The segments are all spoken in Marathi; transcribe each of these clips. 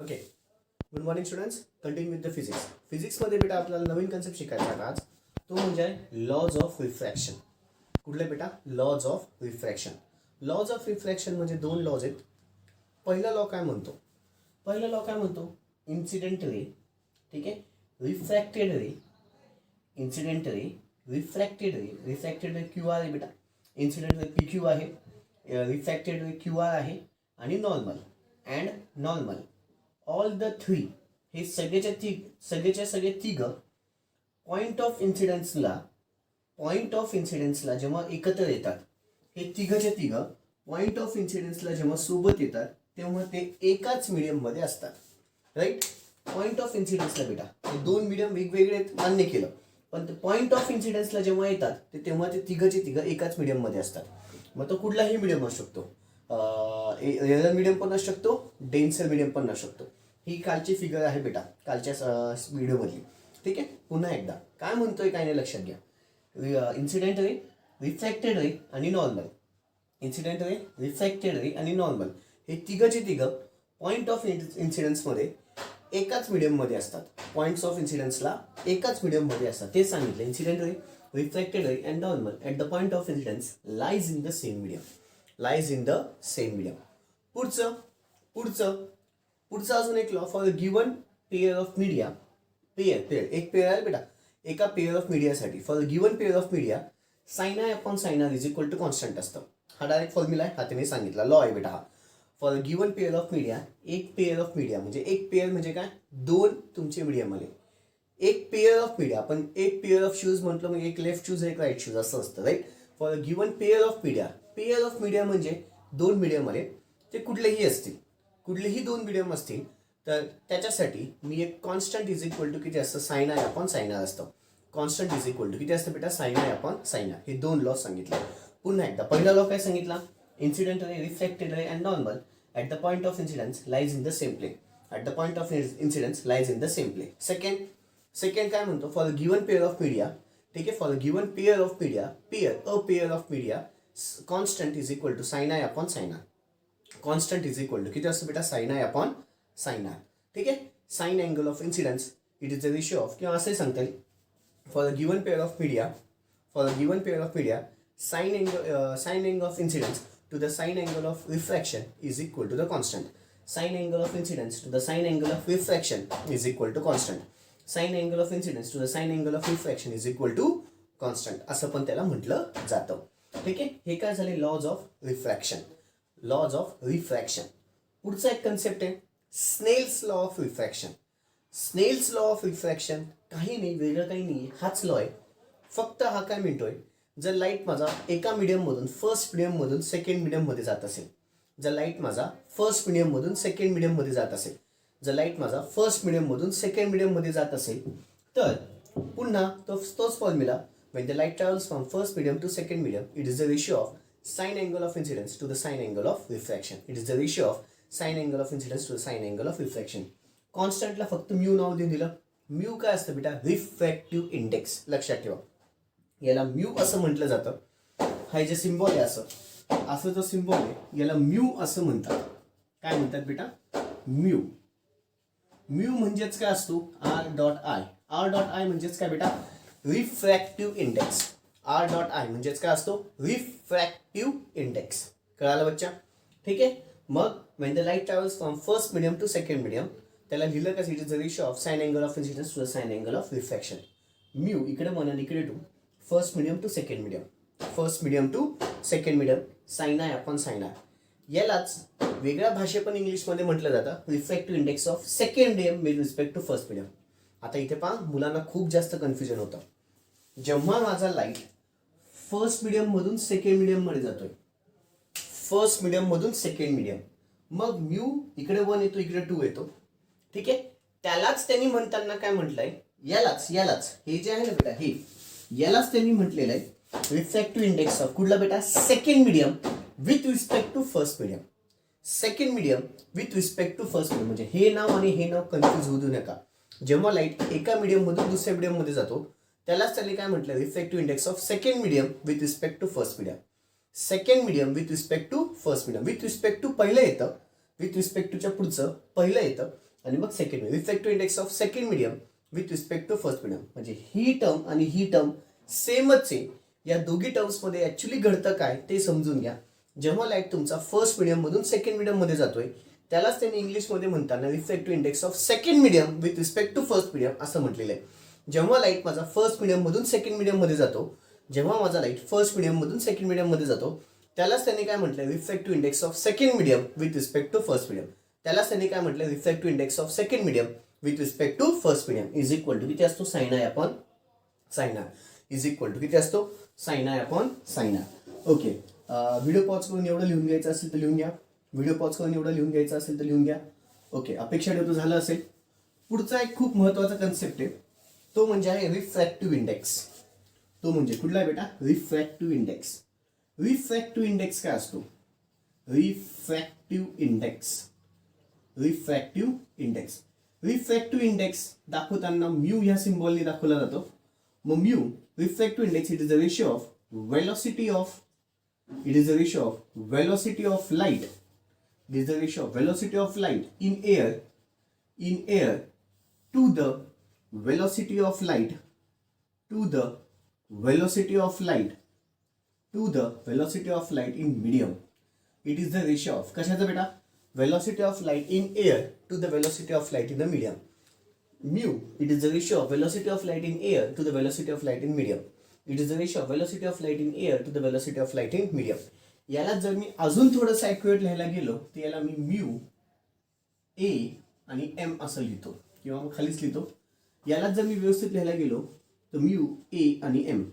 Okay, good morning students. Continue with the physics. फिजिक्समध्ये बेटा आपल्याला नवीन कन्सेप्ट शिकायचा आहे आज. तो म्हणजे लॉज ऑफ रिफ्रॅक्शन. कुठले बेटा? Laws of refraction. Laws of refraction म्हणजे दोन लॉज आहेत. पहिला लॉ काय म्हणतो? पहिला लॉ काय म्हणतो? इन्सिडेंट रे, ठीक आहे, रिफ्रॅक्टेड रे, इन्सिडेंट रे, रिफ्रॅक्टेड रे. रिफ्रॅक्टेड रे क्यू आर आहे बेटा, इन्सिडेंट रे पी क्यू आहे, रिफ्रॅक्टेड रे क्यू आर आहे, आणि normal and normal. All the three हे सगळे तिघ पॉइंट ऑफ इन्सिडेन्सला जेव्हा एकत्र येतात, हे तिघ पॉइंट ऑफ इन्सिडेन्सला जेव्हा सोबत येतात तेव्हा ते एकाच मीडियम मध्ये असतात. राईट? पॉइंट ऑफ इन्सिडेन्सला बेटा हे दोन मीडियम वेगवेगळे आहेत, मान्य केलं, पण पॉइंट ऑफ इन्सिडेन्सला जेव्हा येतात तेव्हा ते तिघ एकाच मीडियम मध्ये असतात. मग तो कुठलाही मीडियम असू शकतो, रेअर मीडियम पण असू शकतो, डेन्सर मीडियम पण असू शकतो. ही कालची फिगर आहे बेटा, कालच्या व्हिडिओमधली. ठीक आहे, पुन्हा एकदा काय म्हणतोय काय नाही लक्षात घ्या. इन्सिडेंट रे, रिफ्रॅक्टेड रे आणि नॉर्मल. इन्सिडेंट रे, रिफ्रॅक्टेड रे आणि नॉर्मल हे तिघ पॉइंट ऑफ इन्सिडेन्समध्ये एकाच मीडियममध्ये असतात. पॉइंट्स ऑफ इन्सिडेन्सला एकाच मीडियममध्ये असतात. ते सांगितलं. Incident ray, refracted ray and normal at the point of incidence lies in the same medium. Lies in the same medium. पुढचं अजून एक law. For given pair of media, pair एक पेअर आहे बेटा, एका पेअर ऑफ मीडियासाठी for given pair of media sine I upon sine R is equal to constant असतं. हा डायरेक्ट फॉर्म्युला आहे, हा त्याने सांगितला, लॉ आहे बेटा हा. For given pair of media, एक पेअर ऑफ मीडिया म्हणजे एक पेअर म्हणजे काय, दोन तुमचे मीडियम आले. एक पेअर ऑफ मीडिया, आपण एक पेअर ऑफ शूज म्हटलं म्हणजे एक लेफ्ट शूज एक राईट शूज असं असतं. Right? For given pair of media म्हणजे दोन मीडियम आले, ते कुठलेही असतील, कुठलेही दोन मीडियम असतील, तर त्याच्यासाठी मी एक कॉन्स्टंट इज इक्वल टू किती असतं, sine I upon sine R असतं. कॉन्स्टंट इज इक्वल टू किती असतं बेटा, sine I upon sine R. हे दोन लॉ सांगितले. पुन्हा एकदा पहिला लॉ काय सांगितला? Incident ray, refracted ray and normal at the point of incidence lies in the same plane. At the point of incidence lies in the same plane. Second काय म्हणतो? For given pair of media, ठीक आहे, for given pair of media, pair of media, constant is equal to sine I upon sine R. Constant is equal to किती असतं बेटा, sine I upon sine R. ठीक आहे, sine angle of incidence it is the ratio of, किंवा असंही सांगता येईल, for the given pair of media, sine angle of incidence to the sine angle of refraction is equal to the constant. Sine angle of incidence to the sine angle of refraction is equal to constant. Sine angle of incidence to the sine angle of refraction is equal to constant असं पण त्याला म्हटलं जातं. ठीक आहे, हे काय झाले? Laws of refraction. Laws of refraction. पुढचा एक कन्सेप्ट आहे Snell's law of refraction. Snell's law of refraction काही नाही, वेगळं काही नाही, हाच लॉ आहे. फक्त हा काय म्हणतोय, जर लाईट माझा एका मीडियममधून फर्स्ट मीडियममधून सेकंड मीडियममध्ये जात असेल, जर लाईट माझा फर्स्ट मीडियममधून सेकंड मीडियममध्ये जात असेल, जर लाईट माझा फर्स्ट मीडियममधून सेकंड मीडियममध्ये जात असेल, तर पुन्हा तोच formula, when the light travels from first medium to second medium, it is the ratio of sine angle of incidence to the sine angle of refraction. It is the ratio of sine angle of incidence to the sine angle of refraction. कॉन्स्टंटला फक्त म्यू नाव देऊन दिलं. म्यू काय असतं बेटा? Refractive index. लक्षात ठेवा, याला म्यू असं म्हटलं जातं. हा जे सिम्बॉल आहे असं जो सिम्बॉल आहे याला म्यू असं म्हणतात. काय म्हणतात बेटा? म्यू. म्यू म्हणजेच काय असतो? R dot I. R dot I म्हणजेच काय बेटा? Refractive index. R dot I म्हणजेच काय असतो? Refractive index. कळालं बच्चा? ठीक आहे. मग when the light travels from first medium to second medium, त्याला लिहिलं का? It is the ratio of sine angle of incidence to the sine angle of refraction. Mu इकडे वन आणि इकडे two. First medium to second medium, first medium to second medium, sine I upon sine I. यालाच वेगळ्या भाषेपण इंग्लिशमध्ये म्हटलं जातं refractive index of second medium with respect to first medium. आता इथे पहा, मुलांना खूप जास्त कन्फ्युजन होतं. जेव्हा माझा लाईट फर्स्ट मीडियम मधून सेकंड मीडियम मध्ये जातोय, फर्स्ट मीडियम मधून सेकंड मीडियम, मग म्यू इकडे वन येतो, इकडे टू येतो. ठीक आहे, त्यालाच त्यांनी म्हणताना काय म्हटलंय, यालाच हे जे आहे ना बेटा, हे यालाच त्यांनी म्हटलेलं आहे रिफ्रॅक्टिव्ह इंडेक्स ऑफ कुठला बेटा? Second medium with respect to first medium. Second medium with respect to first medium म्हणजे हे नाव आणि हे नाव कन्फ्युज होऊ देऊ नका. जेव्हा लाईट एका मीडियम मधून दुसऱ्या मीडियम मध्ये जातो त्यालाच त्यांनी काय म्हटलं? Refractive index of second medium with respect to first medium. Second medium with respect to first medium. With respect to पहिलं येतं, विथ रिस्पेक्ट टूच्या पुढचं पहिलं येतं, आणि मग second medium. Refractive index of second medium with respect to first medium. म्हणजे ही टर्म आणि ही टर्म सेमच आहे. या दोघी टर्म्समध्ये ऍक्च्युली घडतं काय ते समजून घ्या. जेव्हा लाईट तुमचा फर्स्ट मीडियम मधून सेकंड मीडियम मध्ये जातोय त्यालाच त्यांनी इंग्लिशमध्ये म्हणताना refractive index of second medium with respect to first medium असं म्हटलेलं आहे. जेव्हा लाईट माझा फर्स्ट मीडियम मधून सेकंड मीडियम मध्ये जातो, जेव्हा माझा लाईट फर्स्ट मीडियम मधून सेकंड मीडियम मध्ये जातो त्यालाच त्यांनी काय म्हटलं, refractive index of second medium with respect to first medium. त्यालाच त्यांनी काय म्हटलं, refractive index of second medium with respect to first medium is equal to किती असतो, sine I upon sine R is equal to किती असतो, sine I upon sine R. Okay, video pause करून एवढं लिहून घ्यायचं असेल तर लिहून घ्या. व्हिडिओ पॉज करून एवढं लिहून घ्यायचं असेल तर लिहून घ्या. ओके, अपेक्षा ठेवतो झालं असेल. पुढचा एक खूप महत्वाचा कन्सेप्ट आहे, तो म्हणजे आहे रिफ्रॅक्टिव्ह इंडेक्स. तो म्हणजे कुठला आहे बेटा, रिफ्रॅक्टिव्ह इंडेक्स. रिफ्रॅक्टिव्ह इंडेक्स काय असतो, refractive index. Refractive index, refractive index दाखवताना म्यू ह्या सिम्बॉलने दाखवला जातो. मग mu refractive index it is the ratio of velocity of, it is the ratio of velocity of light, it is the ratio of velocity of light in air to the velocity of light, to the velocity of light, to the velocity of light in medium. It is the ratio of कशाचा बेटा, velocity of light in air to the velocity of light in the medium. Mu, it is the ratio of velocity of light in air to the velocity of light in medium. It is the ratio of velocity of light in air to the velocity of light in medium. याला जर मी अजून थोडंसं ॲक्युरेट लिहायला गेलो तर याला मी म्यू ए आणि एम असं लिहितो किंवा मग खालीच लिहितो. याला जर मी व्यवस्थित लिहायला गेलो तर म्यू ए आणि एम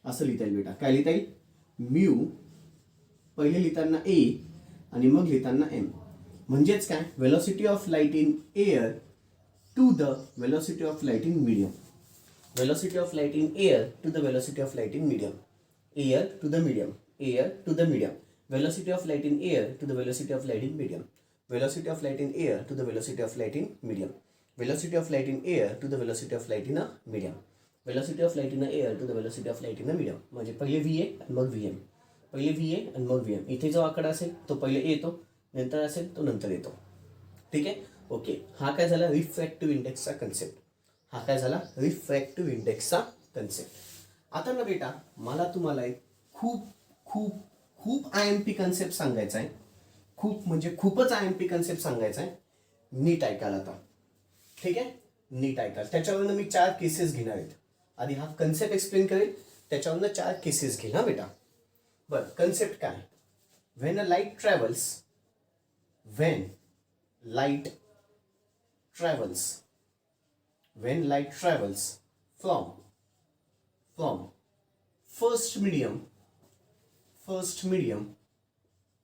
असं लिहिता येईल बेटा. काय लिहिता येईल, म्यू पहिले लिहिताना ए आणि मग लिहिताना एम. म्हणजेच काय, velocity of light in air to the velocity of light in medium. Velocity of light in air to the velocity of light in medium. Air to the medium. Air to the medium. Velocity of light in air to the velocity of light in medium. Velocity of light in air to the velocity of light in medium. Velocity of light in air to the velocity of light in a medium. Velocity of light in the air to the velocity of light in the medium. म्हणजे पहिले VA आणि मग VM. पहिले VA आणि मग VM. इथे जो आकडा असेल तो पहिले येतो, नंतर असेल तो नंतर येतो. ठीक आहे. ओके, हा काय झाला रिफ्रॅक्टिव्ह इंडेक्सचा कन्सेप्ट. हा काय झाला रिफ्रॅक्टिव्ह इंडेक्सचा कन्सेप्ट. आता ना बेटा मला तुम्हाला एक खूप खूप खूप IMP कन्सेप्ट सांगायचा आहे. खूप म्हणजे खूपच IMP कन्सेप्ट सांगायचा आहे. नीट ऐकाल आता. ठीक आहे, नीट ऐकाल. त्याच्यावरनं मी 4 केसेस घेणार आहेत. आधी हा कन्सेप्ट एक्सप्लेन करेल, त्याच्यावरनं 4 केसेस घेईल. हा बेटा, बरं कन्सेप्ट काय, when a light travels, when light travels, when light travels from first medium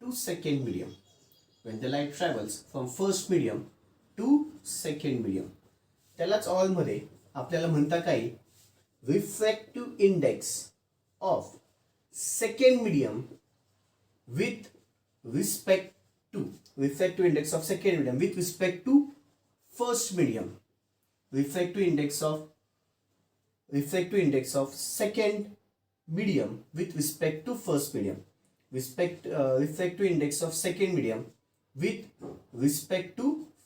to second medium, when the light travels from first medium to second medium, त्यालाच ऑल मध्ये आपल्याला म्हणता काय, refractive index of second medium with respect to, refractive index of second medium with respect to first medium. Refractive index of second medium with respect to first medium. Refractive index of second medium with respect to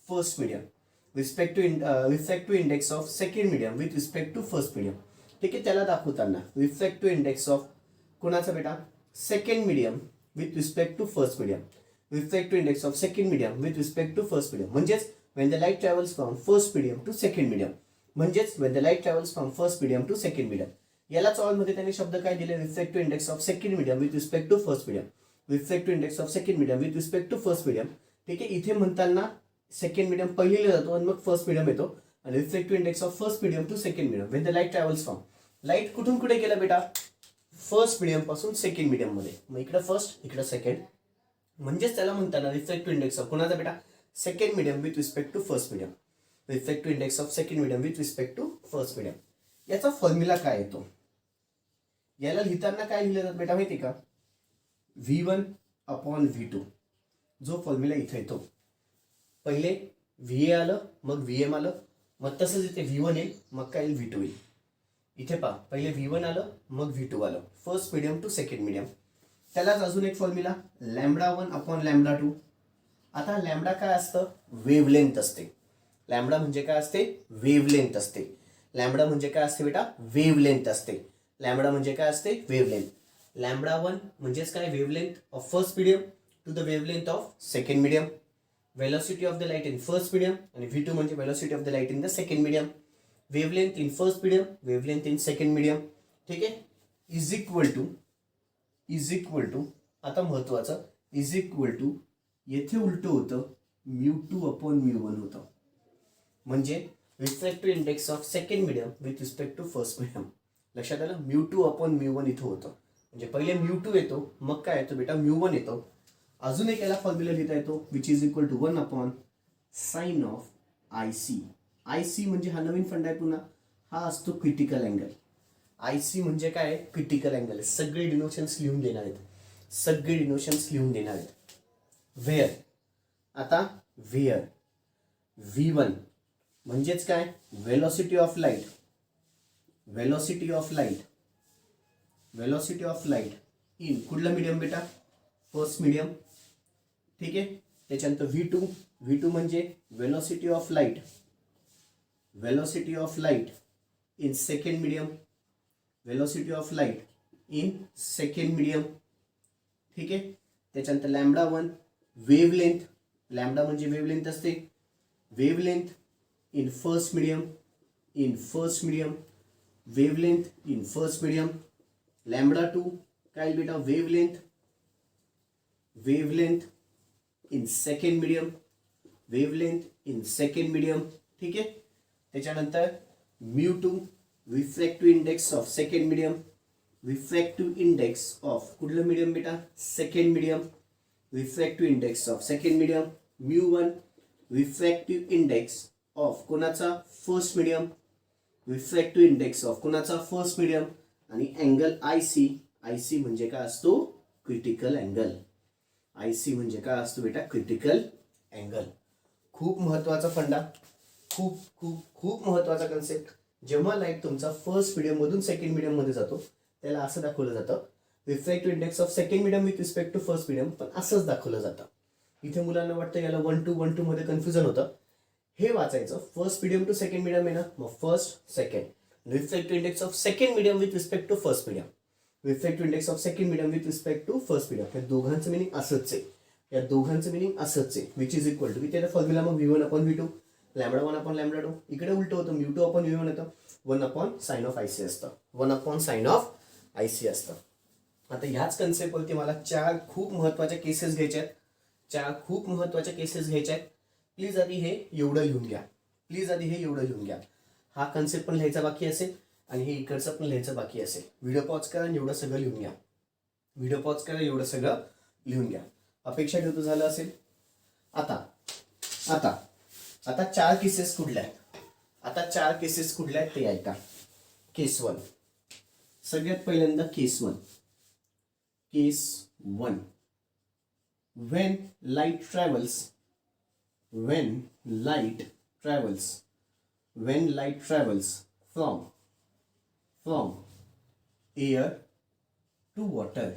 first medium. Refractive index of second medium with respect to first medium. ठीक आहे, त्याला दाखवताना रिफ्रॅक्टिव्ह इंडेक्स ऑफ कोणाचा बेटा, second medium with respect to first medium. Refractive index of second medium with respect to first medium म्हणजेच when the light travels from first medium to second medium. म्हणजेच when the light travels from first medium to second medium. यालाच ऑल मध्ये त्यांनी शब्द काय दिले, refractive index of second medium with respect to first medium. Refractive index of second medium with respect to first medium. ठीक आहे, इथे म्हणताना सेकंड मीडियम पहिलेला जातो आणि मग फर्स्ट मीडियम येतो. आणि refractive index of first medium to second medium when the light travels from, light कुठून कुठे गेला बेटा, फर्स्ट मीडियम पासून सेकंड मीडियम मध्ये. मग इकडे फर्स्ट इकडे सेकंड, म्हणजेच त्याला म्हणताना रिफ्रॅक्टिव्ह इंडेक्स ऑफ कोणाचा बेटा, second medium with respect to first medium. Refractive index of second medium with respect to first medium. याचा फॉर्म्युला काय येतो, याला लिहिताना काय लिहिलं जातं बेटा माहिती का, V1 अपॉन V2. जो फॉर्म्युला इथे येतो, पहिले VA आलं मग VM आलं, मग तसंच इथे V1 येईल मग काय येईल V2 येईल. इथे पहा, पहिले V1 आलं मग V2 आलं, first medium to second medium. त्यालाच अजून एक फॉर्म्युला λ1 अपॉन λ2. आता लॅम्बडा काय असतं, वेवलेंथ असते. लॅम्बडा म्हणजे काय असते? वेव्हलेंथ असते. लॅम्बडा म्हणजे काय असते बेटा? वेव्हलेंथ असते. लॅम्बडा म्हणजे काय असते? वेव्हलेंथ. लॅम्बडा 1 म्हणजेच काय? Wavelength of first medium to the wavelength of second medium. Velocity of the light in first medium आणि V2 म्हणजे velocity of the light in the second medium. Wavelength in first medium, wavelength in second medium. ठीक आहे. इज इक्वल टू आता महत्वाचं इज इक्वल टू येथे उलट होतं μ2/μ1 होतं. म्हणजे refractive index of second medium with respect to first medium. लक्षात आलं? μ2/μ1 इथं होतं. म्हणजे पहिले μ2 येतो, मग काय येतो बेटा? μ1 येतो. अजून एक याला फॉर्म्युला लिहिता येतो which is equal to 1/sin of IC. IC म्हणजे हा नवीन फंडा आहे पुन्हा, हा असतो क्रिटिकल अँगल. IC म्हणजे काय? Critical angle. सगळे डिनोशन्स लिहून देणार आहेत, सगळे डिनोशन्स लिहून देणार आहेत. व्हेअर आता व्हेअर V1 म्हणजेच काय? Velocity of light, velocity of light, velocity of light in कुठलं मीडियम बेटा? First medium. ठीक आहे. त्याच्यानंतर V2 म्हणजे velocity of light, velocity of light in second medium, velocity of light in second medium. ठीक आहे. त्याच्यानंतर लॅम्बडा 1 वेव्हलेंथ, लॅम्बडा म्हणजे वेव्हलेंथ असते, wavelength in first medium, in first medium, wavelength in first medium. Lambda 2 काय बेटा? Wavelength, wavelength in second medium, wavelength in second medium. ठीक आहे. त्याच्यानंतर μ2 refractive index of second medium, refractive index of कुठलं मीडियम बेटा? Second medium, refractive index of second medium. μ1 refractive index of कोणाचा? First medium, refractive index of कोणाचा? First medium. आणि अँगल IC, IC म्हणजे काय असतो? Critical angle. IC म्हणजे काय असतो बेटा? Critical angle. खूप महत्वाचा फंडा, खूप खूप खूप महत्वाचा कन्सेप्ट. जेव्हा लाईट तुमचा फर्स्ट मीडियम मधून सेकंड मीडियम मध्ये जातो त्याला असं दाखवलं जातं refractive index of second medium with respect to first medium, पण असंच दाखवलं जातं. इथे मुलांना वाटतं याला 1:1:2 मध्ये कन्फ्युजन होतं. हे वाचायचं first medium to second medium आहे ना, मग first second. Refractive index of second medium with respect to first medium, refractive index of second medium with respect to first medium. या दोघांचं मिनिंग असंच आहे, या दोघांचं मिनिंग असंच आहे. विच इज इक्वल टू इथे फॉर्म्युला मग V1/V2, लॅम्बडा 1/λ2. इकडे उलट होतं μ2/μ1 येतं, 1/sin ऑफ IC असतं, 1/sin ऑफ IC असतं. आता ह्याच कन्सेप्टवरती मला 4 खूप महत्वाच्या केसेस घ्यायच्या आहेत, 4 खूप महत्वाच्या केसेस घ्यायच्या आहेत. प्लीज आधी हे एवढं लिहून घ्या, प्लीज आधी हे एवढं लिहून घ्या. हा कन्सेप्ट पण लिहायचा बाकी असेल आणि हे इकडचं पण लिहायचं बाकी असेल. व्हिडिओ पॉज करा आणि एवढं सगळं लिहून घ्या, व्हिडिओ पॉज करा, एवढं सगळं लिहून घ्या. अपेक्षा ठेवतो झालं असेल. आता आता आता 4 केसेस कुठल्या आहेत? आता 4 केसेस कुठल्या आहेत ते ऐका. केस 1, सगळ्यात पहिल्यांदा केस 1. केस 1, when light travels from air to water,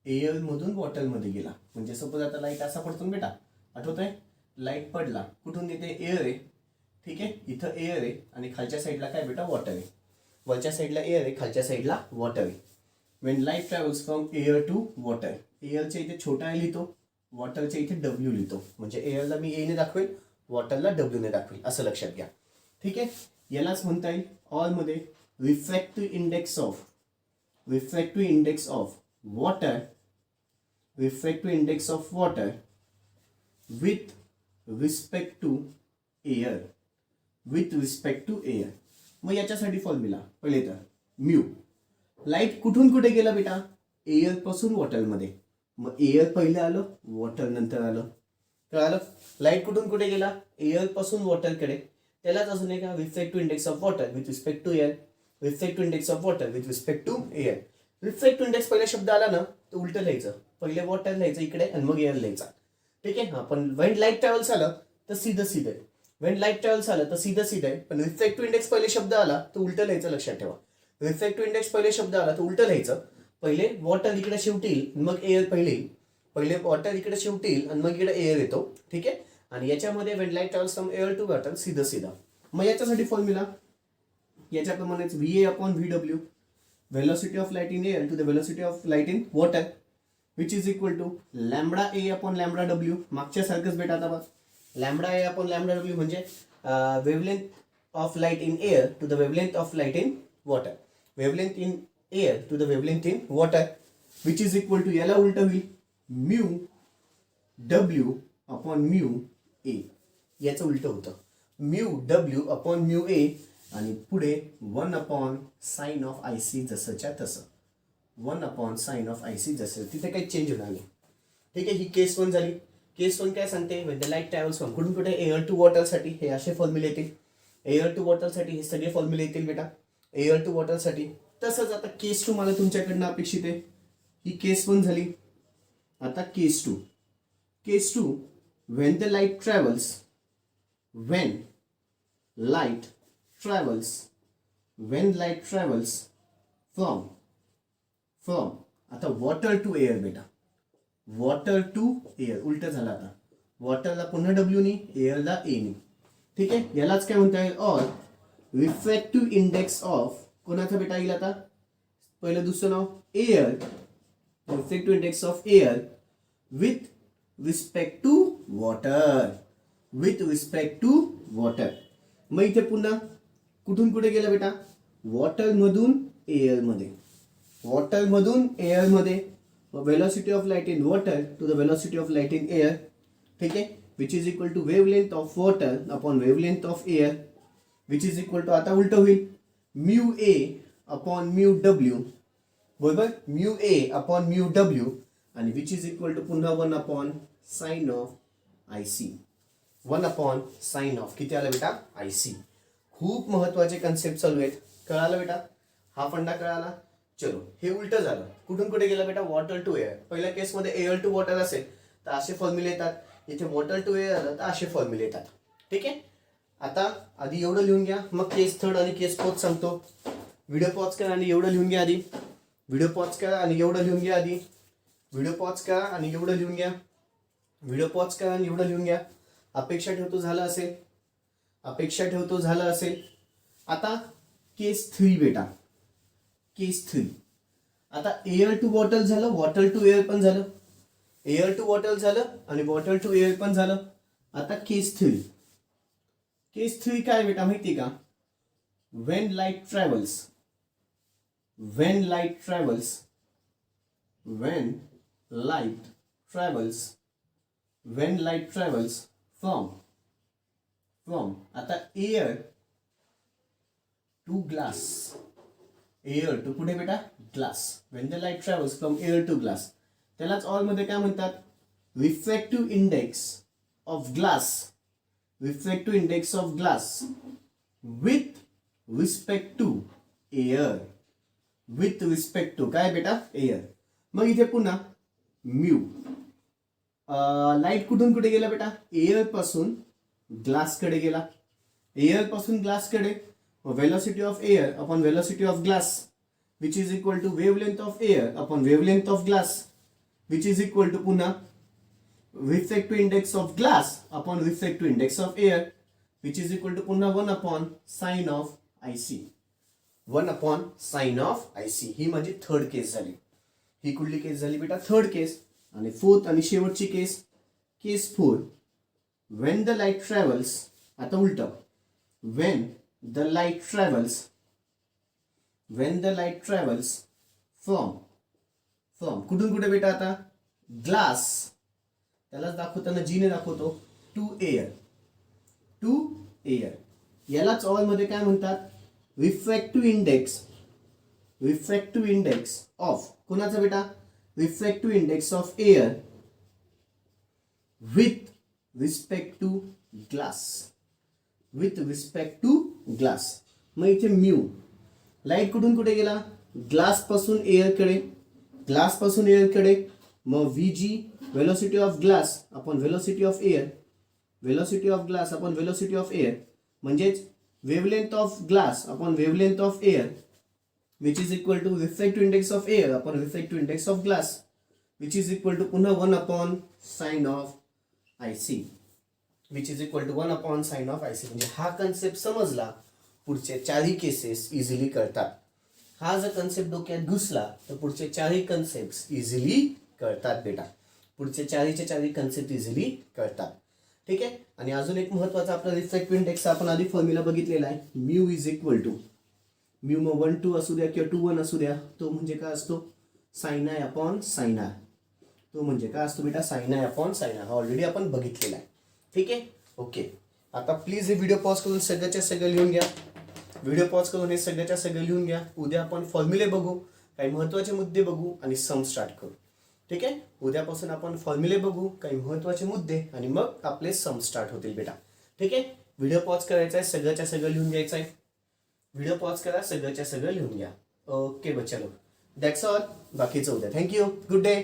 air मधून वॉटर मध्ये गेला. म्हणजे सपोज आता लाईट असा पडतो ना बेटा, आठवतंय? लाईट पडला कुठून? येते एअर आहे. ठीक आहे. इथं एअर आहे आणि खालच्या साईडला काय बेटा? वॉटर आहे. वरच्या साईडला एअर आहे, खालच्या साईडला वॉटर आहे. When light travels from air to water, एअरच्या इथे छोटा ए लिहितो, वॉटरच्या इथे W लिहितो. म्हणजे एअरला मी A ने दाखवेल, वॉटरला W ने दाखवेल, असं लक्षात घ्या. ठीक आहे. यालाच म्हणता येईल ऑल मध्ये refractive index of water, refractive index of water with respect to air, with respect to air. मग याच्यासाठी फॉर्म्युला पहिले तर म्यू. लाईट कुठून कुठे गेला बेटा? एअर पासून वॉटर मध्ये. मग एअर पहिले आलं, वॉटर नंतर आलं. कळालं? लाईट कुठून कुठे गेला? एअर पासून वॉटर कडे. त्यालाच अजून एक refractive index of water with respect to air, refractive index of water with respect to air. Refractive index पहिला शब्द आला ना तर उलटं लिहायचं, पहिले वॉटर लिहायचं इकडे आणि मग एअर लिहायचा. ठीक आहे. हा पण वेन लाईट ट्रॅव्हल्स आलं तर सीधं सीधं, वेन लाईट ट्रॅव्हल्स आलं तर सीधं सीधं आहे. पण रिफ्रॅक्टिव्ह इंडेक्स पहिले शब्द आला तर उलटं लिहायचं, लक्षात ठेवा. रिफ्रॅक्टिव्ह इंडेक्स पहिले शब्द आला तर उलटं लिहायचं. पहिले वॉटर इकडे शेवटी येईल, मग एअर पहिले, पहिले वॉटर इकडे शेवटी येईल आणि मग इकडे एअर येतो. ठीक आहे. आणि याच्यामध्ये when light travels from air to water सीधा. मग याच्यासाठी फॉर्म्युला याच्याप्रमाणेच VA upon VW, velocity of light in air to the velocity of light in water, which is equal to lambda A upon lambda W. मागच्या सारखंच बेटा आता बघ, lambda A upon lambda W म्हणजे wavelength of light in air to the wavelength of light in water, wavelength in air to the wavelength in water, which is equal to याला उलट होईल mu W upon mu A. याचं उलट होतं mu W upon mu A आणि पुढे 1 अपॉन साइन ऑफ IC जसंच्या तसं, 1 अपॉन साइन ऑफ IC जसं, तिथे काही चेंज होणार नाही. ठीक आहे, ही केस 1 झाली. केस 1 काय सांगते, Wien the light travels from कुठून कुठे एअर टू वॉटरसाठी हे असे फॉर्म्युले येतील, एअर टू वॉटरसाठी हे सगळे फॉर्म्युले येतील बेटा, एअर टू वॉटरसाठी. तसंच आता केस 2 मला तुमच्याकडनं अपेक्षित आहे. ही केस 1 झाली. आता केस 2. केस 2, Wien the light travels, when light travels, when light travels from आता water to air बेटा, water to air उलट झाला. आता वॉटरला पुन्हा W नी, एअरला A नी. ठीक आहे, यालाच काय म्हणता येईल, और रिफ्रॅक्टिव्ह इंडेक्स ऑफ कोणाचा बेटा येईल आता, पहिलं दुसरं नाव air, refractive index of air with respect to water, with respect to water. मग इथे पुन्हा कुठून कुठे गेलं बेटा, वॉटर मधून एअर मध्ये, वॉटर मधून एअर मध्ये, velocity of light in water to the velocity of light in air. ठीक आहे, which is equal to wavelength of water upon wavelength of air, which is equal to आता उलट होईल mu A upon mu W, बरोबर, mu A upon mu W आणि विच इज इक्वल टू पुन्हा 1 upon sine of IC, 1 upon sine of किती आलं बेटा IC. खूप महत्वाचे कन्सेप्ट चालू आहेत, कळालं बेटा, हा फंडा कळाला. चलो, हे उलट झालं, कुठून कुठे गेलं बेटा, वॉटर टू एअर. पहिल्या केसमध्ये एअर टू वॉटर असेल तर असे फॉर्म्युले येतात, इथे वॉटर टू एअर आलं तर असे फॉर्म्युले येतात. ठीक आहे, आता आधी एवढं लिहून घ्या, मग केस 3 आणि केस 4 सांगतो. व्हिडिओ पॉज करा आणि एवढं लिहून घ्या आधी, व्हिडिओ पॉज करा आणि एवढं लिहून घ्या आधी, व्हिडिओ पॉज करा आणि एवढं लिहून घ्या, व्हिडिओ पॉज करा आणि एवढं लिहून घ्या. अपेक्षा ठेवतो झालं असेल, अपेक्षा ठेवतो झालं असेल. आता केस 3 बेटा, केस 3. आता एअर टू वॉटर झालं, वॉटर टू एअर पण झालं, एअर टू वॉटर झालं आणि वॉटर टू एअर पण झालं. आता केस 3. केस 3 काय बेटा माहिती का, when light travels, when light travels, when light travels, when light travels from आता air to glass, air to कुठे बेटा glass, when the light travels from air to glass, त्यालाच ऑल मध्ये काय म्हणतात, refractive index of glass, refractive index of glass with respect to air, with respect to काय बेटा एअर. मग इथे पुन्हा म्यू, लाईट कुठून कुठे गेला बेटा, एअर पासून ग्लास कडे गेला, एअर पासून ग्लास कडे, velocity of air upon velocity of glass which is equal to wavelength of air upon wavelength of glass which is equal to पुन्हा refractive index of glass upon refractive index of air which is equal to पुन्हा 1 upon sine of IC, 1 upon sine of IC. ही माझी 3rd केस झाली. ही कुठली केस झाली बेटा, 3rd केस. आणि 4th आणि शेवटची केस, केस 4. वेन द लाईट ट्रॅव्हल्स, आता उलट, Wien the light travels, Wien the light travels from कुठून कुठे बेटा आता ग्लास, त्यालाच दाखवताना G ने दाखवतो, टू एअर, टू एअर. यालाच ऑल मध्ये काय म्हणतात, refractive index, refractive index of कोणाचा बेटा, refractive index of air with respect to glass, with respect to glass. मग इथे म्यू, लाईट कुठून कुठे गेला, ग्लास पासून एअर कडे, ग्लास पासून एअर कडे, मग VG velocity of glass upon velocity of air, velocity of glass upon velocity of air म्हणजेच wavelength of glass upon wavelength of air which is equal to refractive index of air upon refractive index of glass which is equal to पुन्हा 1 upon sine of IC. Which is equal to 1 upon sine of I C. म्हणजे हा कन्सेप्ट समजला, पुढचे चारही केसेस इझिली करतात. हा जर कन्सेप्ट डोक्यात घुसला तर पुढचे चारही कन्सेप्ट इझिली कळतात बेटा. पुढचे चारही कन्सेप्ट इझिली कळतात. ठीक आहे. आणि अजून एक महत्वाचा आपला रिफ्रॅक्टिव्ह इंडेक्सचा आपण आधी फॉर्म्युला बघितलेला आहे. Mu is equal to, mu मग 1 2 असू द्या किंवा 2 1 असू द्या, तो म्हणजे काय असतो sine I upon sine R. तो म्हणजे काय असतो बेटा sine I upon sine R. हा ऑलरेडी आपण बघितलेला आहे. ठीक आहे. ओके. आता प्लीज हे व्हिडिओ पॉज करून सगळ्याच्या सगळं लिहून घ्या. व्हिडिओ पॉज करून हे सगळ्याच्या सगळं लिहून घ्या. उद्या आपण फॉर्म्युले बघू, काही महत्त्वाचे मुद्दे बघू आणि सम स्टार्ट करू. ठीक आहे. उद्यापासून आपण फॉर्म्युले बघू, काही महत्त्वाचे मुद्दे आणि मग आपले सम स्टार्ट होतील बेटा. ठीक आहे. व्हिडिओ पॉज करायचा आहे, सगळ्याच्या सगळं लिहून घ्यायचं आहे. व्हिडिओ पॉज करा, सगळ्याच्या सगळं लिहून घ्या. ओके बच्चा लोक, दॅट्स ऑल. बाकीचं उद्या. थँक्यू. Good day.